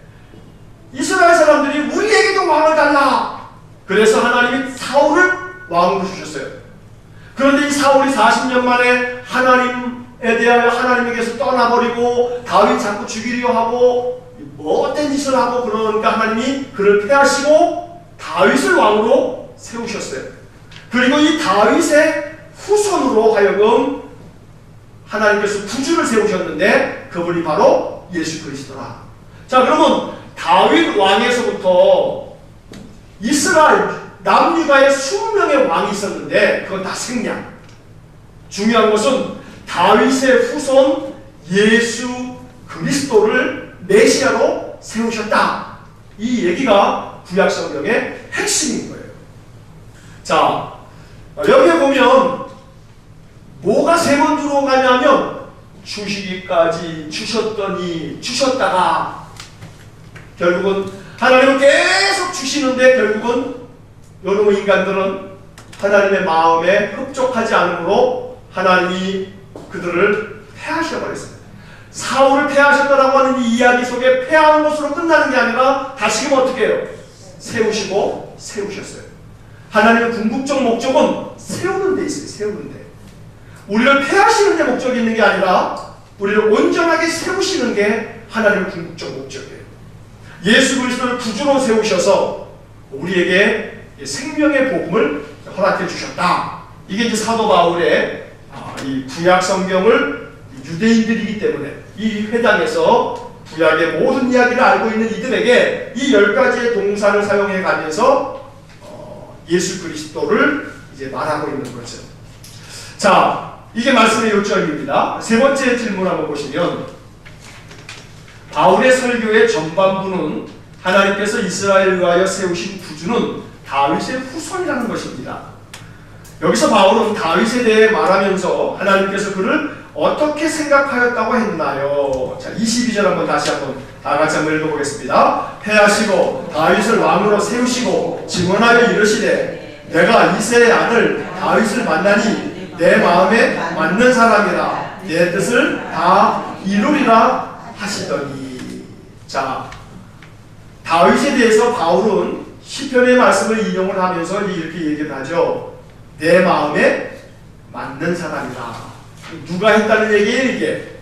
이스라엘 사람들이 우리에게도 왕을 달라. 그래서 하나님이 사울을 왕으로 주셨어요. 그런데 이 사울이 40년 만에 하나님에 대하여 하나님에게서 떠나버리고 다윗 자꾸 죽이려 하고 못된 짓을 하고 그러니까 하나님이 그를 패하시고 다윗을 왕으로 세우셨어요. 그리고 이 다윗의 후손으로 하여금 하나님께서 구주를 세우셨는데 그분이 바로 예수 그리스도라. 자, 그러면 다윗 왕에서부터 이스라엘 남유다에 20명의 왕이 있었는데 그건 다 생략. 중요한 것은 다윗의 후손 예수 그리스도를 메시아로 세우셨다. 이 얘기가 구약 성경의 핵심인 거예요. 자, 여기에 보면 뭐가 세 번 들어가냐면 주시기까지 주셨더니 주셨다가 결국은 하나님은 계속 주시는데 결국은 요놈의 인간들은 하나님의 마음에 흡족하지 않으므로 하나님이 그들을 패하셔버렸습니다. 사울을 패하셨다라고 하는 이 이야기 속에 패하는 것으로 끝나는 게 아니라 다시금 어떻게 해요? 세우시고 세우셨어요. 하나님의 궁극적 목적은 세우는 데 있어요. 세우는 데. 우리를 패하시는 데 목적이 있는 게 아니라 우리를 온전하게 세우시는 게 하나님의 궁극적 목적이에요. 예수 그리스도를 구주로 세우셔서 우리에게 생명의 복음을 허락해 주셨다. 이게 이제 사도 바울의 이 구약 성경을 유대인들이기 때문에 이 회당에서 구약의 모든 이야기를 알고 있는 이들에게 이 10가지의 동사를 사용해 가면서 예수 그리스도를 이제 말하고 있는 거죠. 자, 이게 말씀의 요점입니다. 세 번째 질문 한번 보시면 바울의 설교의 전반부는 하나님께서 이스라엘을 위하여 세우신 구주는 다윗의 후손이라는 것입니다. 여기서 바울은 다윗에 대해 말하면서 하나님께서 그를 어떻게 생각하였다고 했나요? 자, 22절 한번 다시 한번 다 같이 한번 읽어보겠습니다. 패하시고 다윗을 왕으로 세우시고 증언하여 이르시되 내가 이새의 아들 다윗을 만나니 내 마음에 맞는 사람이라 내 뜻을 다 이루리라 하시더니. 자, 다윗에 대해서 바울은 시편의 말씀을 인용을 하면서 이렇게 얘기를 하죠. 내 마음에 맞는 사람이라. 누가 했다는 얘기예요? 이게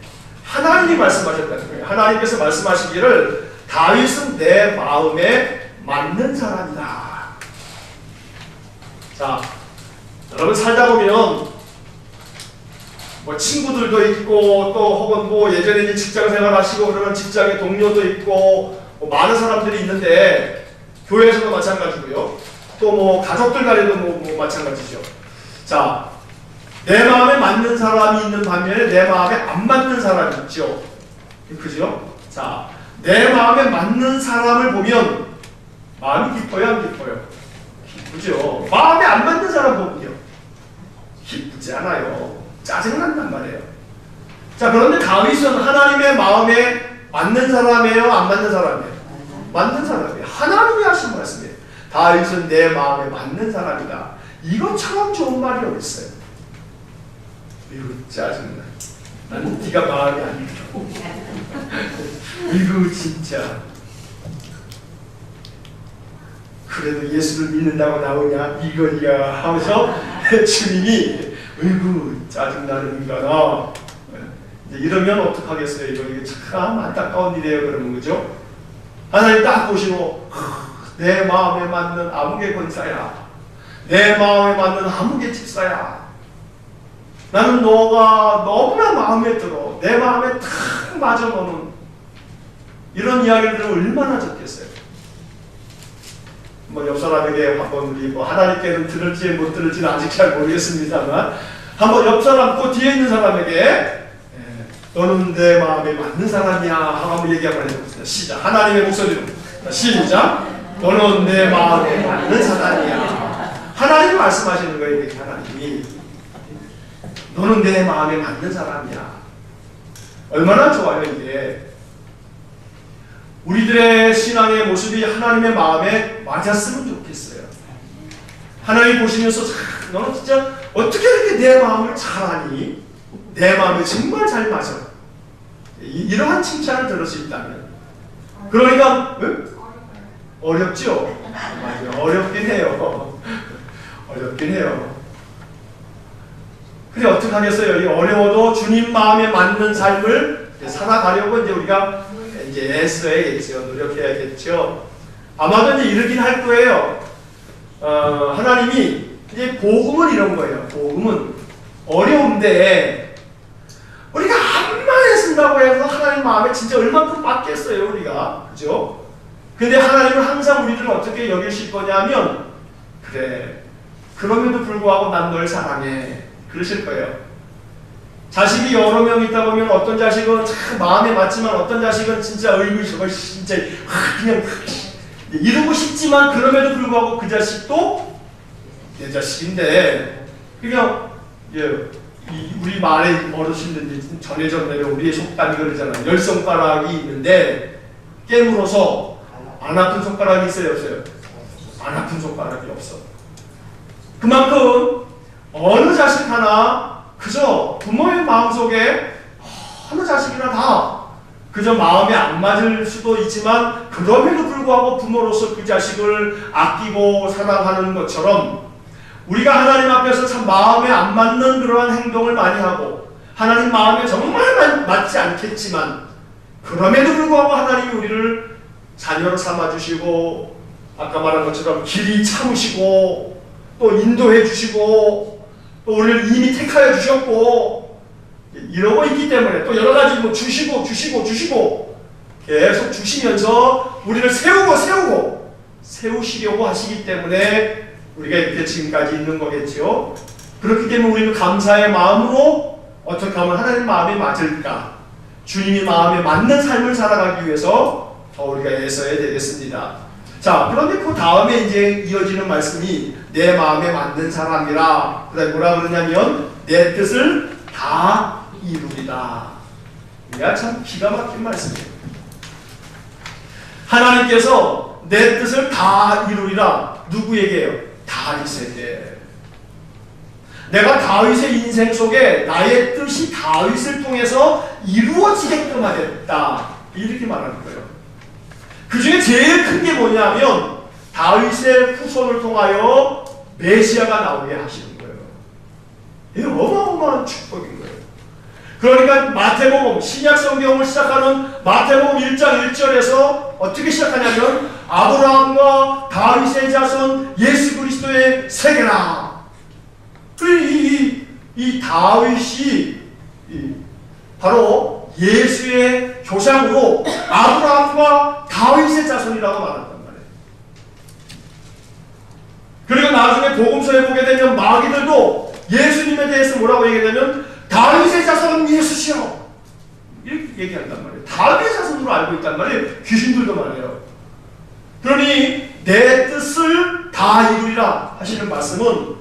하나님이 말씀하셨다는 거예요. 하나님께서 말씀하시기를 다윗은 내 마음에 맞는 사람이다. 자, 여러분 살다 보면 뭐 친구들도 있고 또 혹은 뭐 예전에 이제 직장 생활 하시고 그러면 직장의 동료도 있고 뭐 많은 사람들이 있는데 교회에서도 마찬가지고요. 또 뭐 가족들 간에도 뭐 마찬가지죠. 자, 내 마음에 맞는 사람이 있는 반면에 내 마음에 안 맞는 사람이 있죠. 그죠? 자, 내 마음에 맞는 사람을 보면 마음이 기뻐요, 안 기뻐요? 기쁘죠. 마음에 안 맞는 사람 보면요, 기쁘지 않아요. 짜증난단 말이에요. 자, 그런데 다윗은 하나님의 마음에 맞는 사람이에요? 안 맞는 사람이에요? 맞는 사람이에요. 하나님이 하신 말씀이에요. 다윗은 내 마음에 맞는 사람이다. 이것처럼 좋은 말이 어디 있어요? 이거 짜증나. 나는 네가 마음에 안 들어. 이거 진짜. 그래도 예수를 믿는다고 나오냐? 이거야 하면서 주님이 어이구 짜증나는 인간아. 이러면 어떡하겠어요? 이거 참 안타까운 일이에요. 그러면 그죠? 하나님 딱 보시고 내 마음에 맞는 아무개 권사야. 내 마음에 맞는 아무개 집사야. 나는 너가 너무나 마음에 들어. 내 마음에 탁 맞아 너는. 이런 이야기를 들으면 얼마나 좋겠어요. 뭐 옆 사람에게 한번 우리 뭐 하나님께는 들을지 못 들을지는 아직 잘 모르겠습니다만 한번 옆 사람 그 뒤에 있는 사람에게 너는 내 마음에 맞는 사람이야 하고 한번 얘기 한번 해봅시다. 시작. 하나님의 목소리로 시작. 너는 내 마음에 맞는 사람이야. 하나님이 말씀하시는 거예요. 이렇게 하나님이 너는 내 마음에 맞는 사람이야. 얼마나 좋아요 이게. 우리들의 신앙의 모습이 하나님의 마음에 맞았으면 좋겠어요. 하나님 보시면서 너는 진짜 어떻게 이렇게 내 마음을 잘 아니? 내 마음에 정말 잘 맞아. 이러한 칭찬을 들을 수 있다면. 그러니까 어렵죠? 맞아요. 어렵긴 해요. 어렵긴 해요. 근데 어떻게 하겠어요? 이 어려워도 주님 마음에 맞는 삶을 살아가려고 이제 우리가 이제 애써야겠죠. 노력해야겠죠. 아마도 이제 이러긴 할 거예요. 하나님이 이제 복음은 이런 거예요. 복음은 어려운데 우리가 암만 애쓴다고 해서 하나님 마음에 진짜 얼마큼 받겠어요, 우리가. 그죠? 근데 하나님은 항상 우리들을 어떻게 여기실 거냐면, 그래, 그럼에도 불구하고 난 널 사랑해. 그러실 거예요. 자식이 여러 명 있다 보면 어떤 자식은 참 마음에 맞지만 어떤 자식은 진짜 어이구 저걸 진짜 그냥 이러고 싶지만 그럼에도 불구하고 그 자식도 내 자식인데 그냥 우리 말에 어르신들이 전해전 대로 우리의 속담이 그러잖아요. 10손가락이 있는데 깨물어서 안 아픈 손가락이 있어요, 없어요? 안 아픈 손가락이 없어. 그만큼 어느 자식 하나 그저 부모의 마음속에 어느 자식이나 다 그저 마음에 안 맞을 수도 있지만 그럼에도 불구하고 부모로서 그 자식을 아끼고 사랑하는 것처럼 우리가 하나님 앞에서 참 마음에 안 맞는 그러한 행동을 많이 하고 하나님 마음에 정말 맞지 않겠지만 그럼에도 불구하고 하나님이 우리를 자녀로 삼아주시고 아까 말한 것처럼 길이 참으시고 또 인도해 주시고 또 우리를 이미 택하여 주셨고 이러고 있기 때문에 또 여러 가지 뭐 주시고 계속 주시면서 우리를 세우시려고 하시기 때문에 우리가 이렇게 지금까지 있는 거겠죠. 그렇기 때문에 우리는 감사의 마음으로 어떻게 하면 하나님 마음에 맞을까? 주님이 마음에 맞는 삶을 살아가기 위해서 더 우리가 애써야 되겠습니다. 자, 그런데 그 다음에 이제 이어지는 말씀이 내 마음에 맞는 사람이라. 그다음에 뭐라 그러냐면 내 뜻을 다 이루리다. 이게 참 기가 막힌 말씀이에요. 하나님께서 내 뜻을 다 이루리라. 누구에게요? 다윗에게. 내가 다윗의 인생 속에 나의 뜻이 다윗을 통해서 이루어지게끔 하겠다. 이렇게 말하는 거예요. 그 중에 제일 큰 게 뭐냐면 다윗의 후손을 통하여 메시아가 나오게 하시는 거예요. 이게 어마어마한 축복인 거예요. 그러니까 마태복음, 신약 성경을 시작하는 마태복음 1장 1절에서 어떻게 시작하냐면 아브라함과 다윗의 자손 예수 그리스도의 세계라. 이 다윗이 바로 예수의 조상으로 아브라함과 다윗의 자손이라고 말한단 말이에요. 그리고 나중에 복음서에 보게 되면 마귀들도 예수님에 대해서 뭐라고 얘기하냐면 다윗의 자손은 예수시여 이렇게 얘기한단 말이에요. 다윗의 자손으로 알고 있단 말이에요. 귀신들도 말해요. 그러니 내 뜻을 다 이루리라 하시는 말씀은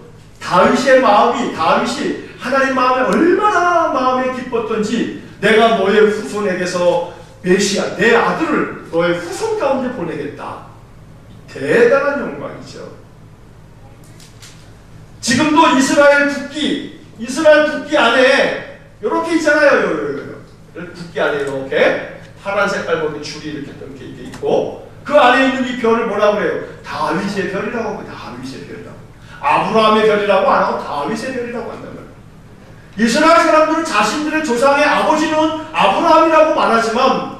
다윗의 마음이, 다윗이 하나님 마음에 얼마나 마음에 기뻤던지, 내가 너의 후손에게서 메시아, 내 아들을 너의 후손 가운데 보내겠다. 대단한 영광이죠. 지금도 이스라엘 국기 안에 이렇게 있잖아요. 국기 안에 이렇게 파란 색깔 보면 줄이 이렇게 있고, 그 안에 있는 이 별을 뭐라고 그래요? 다윗의 별이라고 하고, 다윗의 별이라고. 아브라함의 별이라고 안 하고 다윗의 별이라고 한단 말이에요. 이스라엘 사람들은 자신들의 조상의 아버지는 아브라함이라고 말하지만,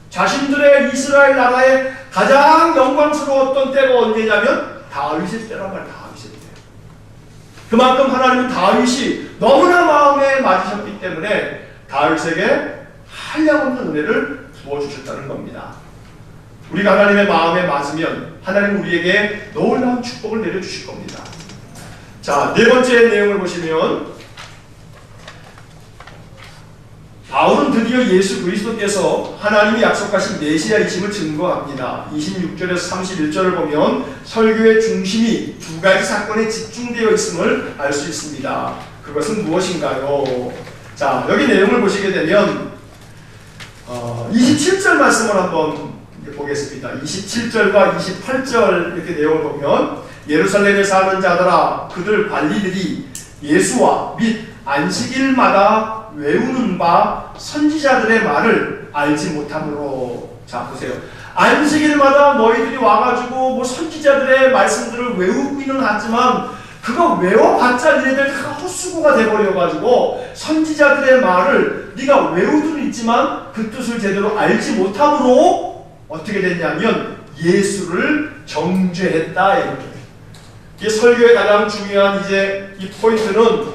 자신들의 이스라엘 나라의 가장 영광스러웠던 때가 언제냐면 다윗의 때란 말이에요. 다윗의 때. 그만큼 하나님은 다윗이 너무나 마음에 맞으셨기 때문에 다윗에게 한량없는 은혜를 부어주셨다는 겁니다. 우리가 하나님의 마음에 맞으면 하나님 우리에게 놀라운 축복을 내려주실 겁니다. 자, 네 번째 내용을 보시면, 바울은 드디어 예수 그리스도께서 하나님이 약속하신 메시아이심을 증거합니다. 26절에서 31절을 보면 설교의 중심이 두 가지 사건에 집중되어 있음을 알 수 있습니다. 그것은 무엇인가요? 자, 여기 내용을 보시게 되면 27절 말씀을 한번 보겠습니다. 27절과 28절 이렇게 내용을 보면, 예루살렘에 사는 자들아, 그들 관리들이 예수와 및 안식일마다 외우는 바 선지자들의 말을 알지 못함으로. 자, 보세요. 안식일마다 너희들이 와가지고 뭐 선지자들의 말씀들을 외우기는 하지만, 그거 외워봤자 니네들 다 헛수고가 돼버려가지고 선지자들의 말을 네가 외우고는 있지만 그 뜻을 제대로 알지 못함으로 어떻게 됐냐면 예수를 정죄했다. 이렇게. 이 설교의 가장 중요한 이제 이 포인트는,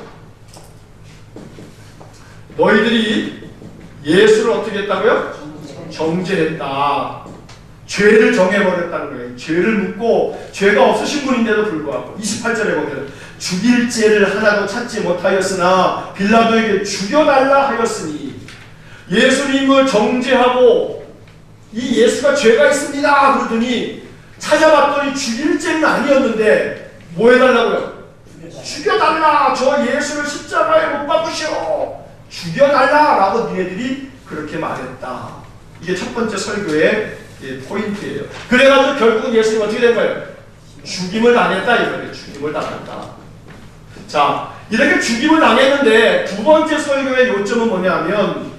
너희들이 예수를 어떻게 했다고요? 정죄했다. 죄를 정해버렸다는 거예요. 죄를 묻고 죄가 없으신 분인데도 불구하고 28절에 보면, 죽일 죄를 하나도 찾지 못하였으나 빌라도에게 죽여달라 하였으니, 예수님을 정죄하고 이 예수가 죄가 있습니다 그러더니 찾아봤더니 죽일 죄는 아니었는데 뭐 해달라고요? 죽여달라. 저 예수를 십자가에 못 박으시오. 죽여달라 라고 니네들이 그렇게 말했다. 이게 첫 번째 설교의 포인트예요. 그래가지고 결국은 예수님 어떻게 된 거예요? 죽임을 당했다 이거예요. 죽임을 당했다. 자, 이렇게 죽임을 당했는데 두 번째 설교의 요점은 뭐냐면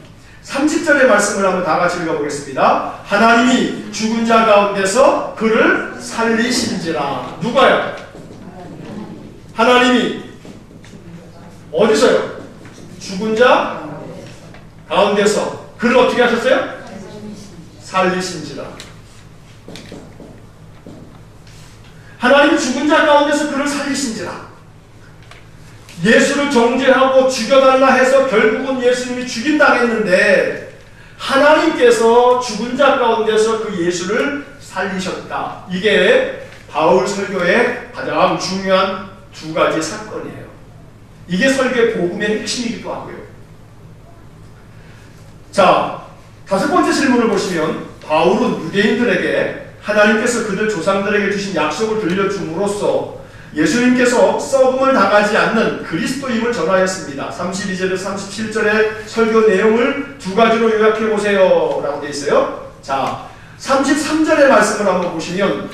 30절의 말씀을 한번 다 같이 읽어보겠습니다. 하나님이 죽은 자 가운데서 그를 살리신지라. 누가요? 하나님이 어디서요? 죽은 자 가운데서 그를 어떻게 하셨어요? 살리신지라. 하나님이 죽은 자 가운데서 그를 살리신지라. 예수를 정죄하고 죽여달라 해서 결국은 예수님이 죽임당했는데 하나님께서 죽은 자 가운데서 그 예수를 살리셨다. 이게 바울 설교의 가장 중요한 두 가지 사건이에요. 이게 설교의 복음의 핵심이기도 하고요. 자, 다섯 번째 질문을 보시면, 바울은 유대인들에게 하나님께서 그들 조상들에게 주신 약속을 들려줌으로써 예수님께서 썩음을 당하지 않는 그리스도임을 전하였습니다. 32절에서 37절의 설교 내용을 두 가지로 요약해 보세요 라고 되어 있어요. 자, 33절의 말씀을 한번 보시면,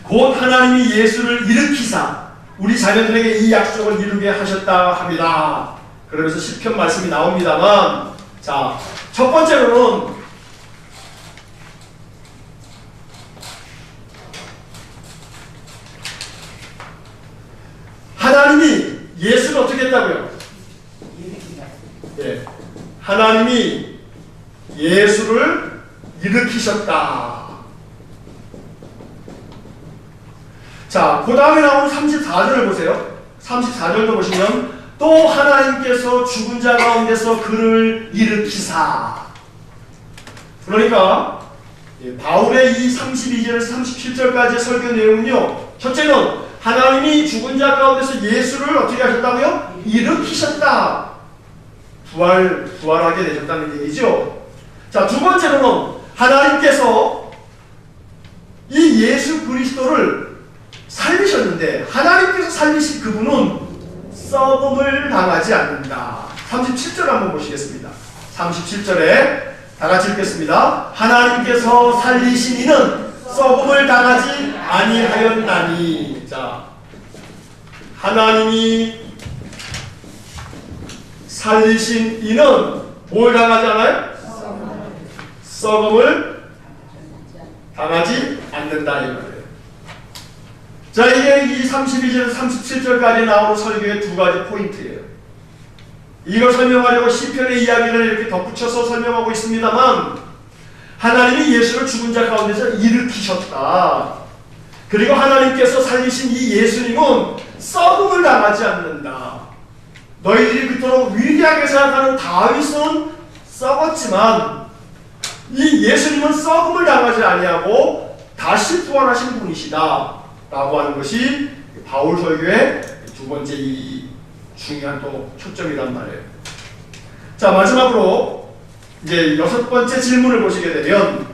곧 하나님이 예수를 일으키사 우리 자녀들에게 이 약속을 이루게 하셨다 합니다. 그러면서 시편 말씀이 나옵니다만, 자, 첫 번째로는 하나님이 예수를 어떻게 했다고요? 예, 하나님이 예수를 일으키셨다. 자, 그 다음에 나오는 34절을 보세요. 34절도 보시면, 또 하나님께서 죽은 자 가운데서 그를 일으키사. 그러니까 바울의 이 32절에서 37절까지의 설교 내용은요, 첫째는 하나님이 죽은 자 가운데서 예수를 어떻게 하셨다고요? 일으키셨다. 부활하게 되셨다는 얘기죠. 자, 두 번째로는 하나님께서 이 예수 그리스도를 살리셨는데 하나님께서 살리신 그분은 썩음을 당하지 않는다. 37절 한번 보시겠습니다. 37절에 다 같이 읽겠습니다. 하나님께서 살리신 이는 썩음을 당하지 아니하였나니. 자, 하나님이 살리신 이는 뭘 당하지 않아요? 썩음을 당하지 않는다 이 말이에요. 자, 이게 이 32절에서 37절까지 나오는 설교의 두 가지 포인트예요. 이걸 설명하려고 시편의 이야기를 이렇게 덧붙여서 설명하고 있습니다만, 하나님이 예수를 죽은 자 가운데서 일으키셨다. 그리고 하나님께서 살리신 이 예수님은 썩음을 당하지 않는다. 너희들이 그토록 위대하게 생각하는 다윗은 썩었지만 이 예수님은 썩음을 당하지 아니하고 다시 부활하신 분이시다 라고 하는 것이 바울 설교의 두 번째 이 중요한 또 초점이란 말이에요. 자, 마지막으로 이제 여섯 번째 질문을 보시게 되면,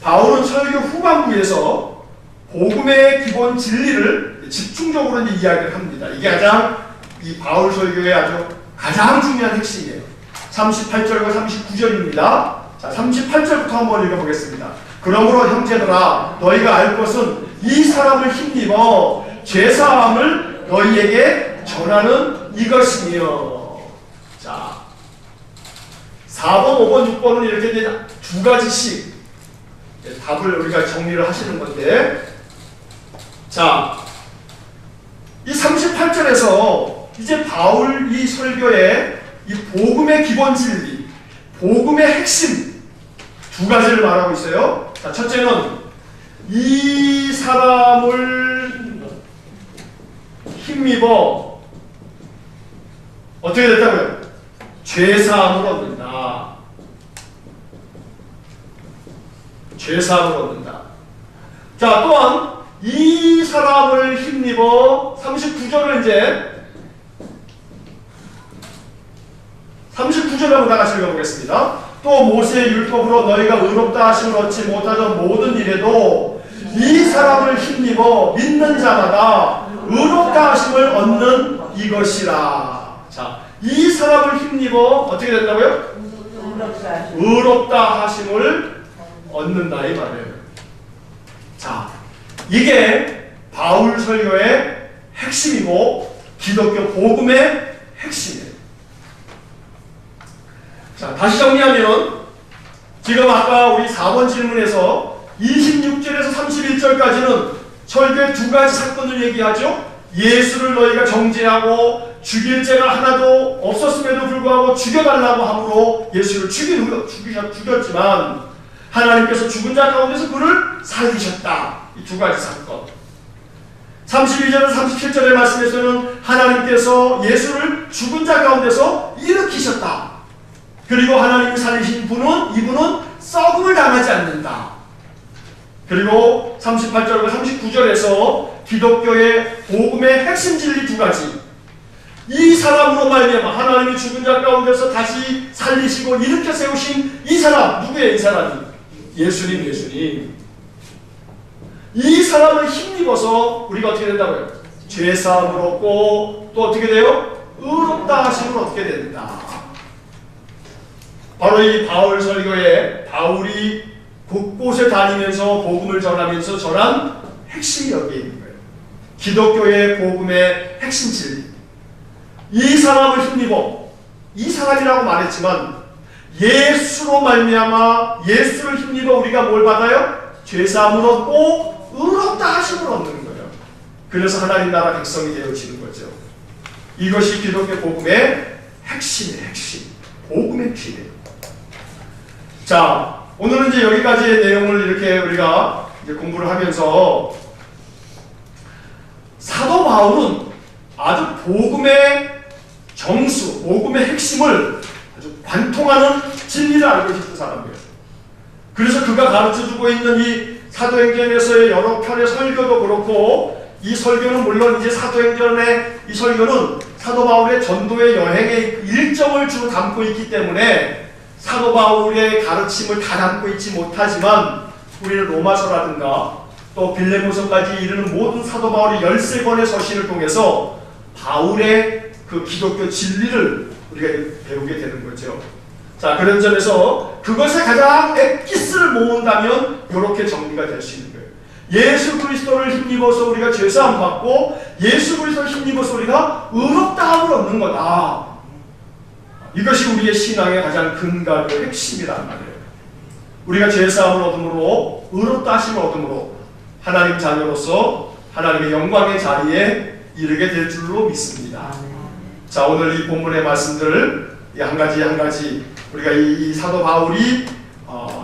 바울은 설교 후반부에서 복음의 기본 진리를 집중적으로 이제 이야기를 합니다. 이게 이 바울 설교의 가장 중요한 핵심이에요. 38절과 39절입니다. 자, 38절부터 한번 읽어보겠습니다. 그러므로 형제들아, 너희가 알 것은 이 사람을 힘입어 죄사함을 너희에게 전하는 이것이며. 자, 4번, 5번, 6번은 이렇게 두 가지씩 답을 우리가 정리를 하시는 건데, 자, 이 38절에서 이제 바울 이 설교의 이 복음의 기본 진리, 복음의 핵심 두 가지를 말하고 있어요. 자, 첫째는 이 사람을 힘입어 어떻게 됐다고요? 죄사함을 얻는다. 죄사함을 얻는다. 자, 또한 이 사람을 힘입어 39절을 이제 39절 한번 다 같이 읽어보겠습니다. 또 모세의 율법으로 너희가 의롭다 하심을 얻지 못하던 모든 일에도 이 사람을 힘입어 믿는 자마다 의롭다 하심을 얻는 이것이라. 자, 이 사람을 힘입어 어떻게 된다고요? 의롭다 하심을 얻는다 이 말이에요. 자, 이게 바울 설교의 핵심이고 기독교 복음의 핵심이에요. 자, 다시 정리하면 지금 아까 우리 4번 질문에서 26절에서 31절까지는 설교의 두 가지 사건을 얘기하죠. 예수를 너희가 정죄하고 죽일 죄가 하나도 없었음에도 불구하고 죽여달라고 함으로 예수를 죽였지만 하나님께서 죽은 자 가운데서 그를 살리셨다. 이 두 가지 사건. 32절에서 37절의 말씀에서는 하나님께서 예수를 죽은 자 가운데서 일으키셨다. 그리고 하나님이 살리신 이분은 썩음을 당하지 않는다. 그리고 38절과 39절에서 기독교의 복음의 핵심 진리 두 가지. 이 사람으로 말미암아 하나님이 죽은 자 가운데서 다시 살리시고 일으켜 세우신 이 사람, 누구예요? 이 사람이 예수님. 이 사람을 힘입어서 우리가 어떻게 된다고요? 죄사함을 얻고 또 어떻게 돼요? 의롭다 하심을 얻게 된다. 바로 이 바울 설교에 바울이 곳곳에 다니면서 복음을 전하면서 전한 핵심이 여기에 있는 거예요. 기독교의 복음의 핵심 진리. 이 사람을 힘입어, 이 사람이라고 말했지만 예수로 말미암아 예수를 힘입어 우리가 뭘 받아요? 죄사함을 얻고 의롭다 하심을 얻는 거예요. 그래서 하나님 나라 백성이 되어지는 거죠. 이것이 기독교 복음의 핵심이에요. 핵심. 복음의 피예요. 자, 오늘은 이제 여기까지의 내용을 이렇게 우리가 이제 공부를 하면서 사도 바울은 아주 복음의 정수, 복음의 핵심을 아주 관통하는 진리를 알고 있는 사람이에요. 그래서 그가 가르쳐주고 있는 이 사도행전에서의 여러 편의 설교도 그렇고, 이 설교는 물론 이제 사도행전의 이 설교는 사도 바울의 전도의 여행의 일정을 주로 담고 있기 때문에 사도 바울의 가르침을 다 담고 있지 못하지만 우리는 로마서라든가 또 빌레몬서까지 이르는 모든 사도 바울의 13권의 서신을 통해서 바울의 그 기독교 진리를 우리가 배우게 되는 거죠. 자, 그런 점에서 그것에 가장 엑기스를 모은다면 이렇게 정리가 될 수 있는 거예요. 예수 그리스도를 힘입어서 우리가 죄사함 받고 예수 그리스도를 힘입어서 우리가 의롭다함을 얻는 거다. 이것이 우리의 신앙의 가장 근간과 핵심이란 말이에요. 우리가 죄사함을 얻음으로 의롭다 하심을 얻음으로 하나님 자녀로서 하나님의 영광의 자리에 이르게 될 줄로 믿습니다. 자, 오늘 이 본문의 말씀들을 한 가지 한 가지 우리가 이 사도 바울이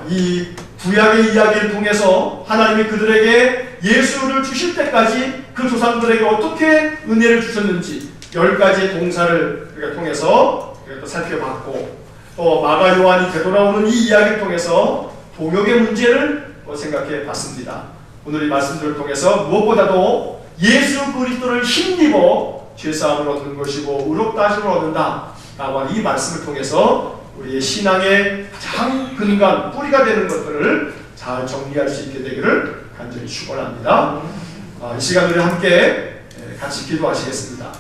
이 구약의 이야기를 통해서 하나님이 그들에게 예수를 주실 때까지 그 조상들에게 어떻게 은혜를 주셨는지 10가지의 동사를 우리가 통해서 또 살펴봤고, 또 마가 요한이 되돌아오는 이 이야기를 통해서 동역의 문제를 생각해 봤습니다. 오늘 이 말씀들을 통해서 무엇보다도 예수 그리스도를 힘입어 죄사함을 얻는 것이고 의롭다 하심을 얻는다 라고 하는 이 말씀을 통해서 우리의 신앙의 가장 근간, 뿌리가 되는 것들을 잘 정리할 수 있게 되기를 간절히 축원합니다. 이 시간 우리 함께 같이 기도하시겠습니다.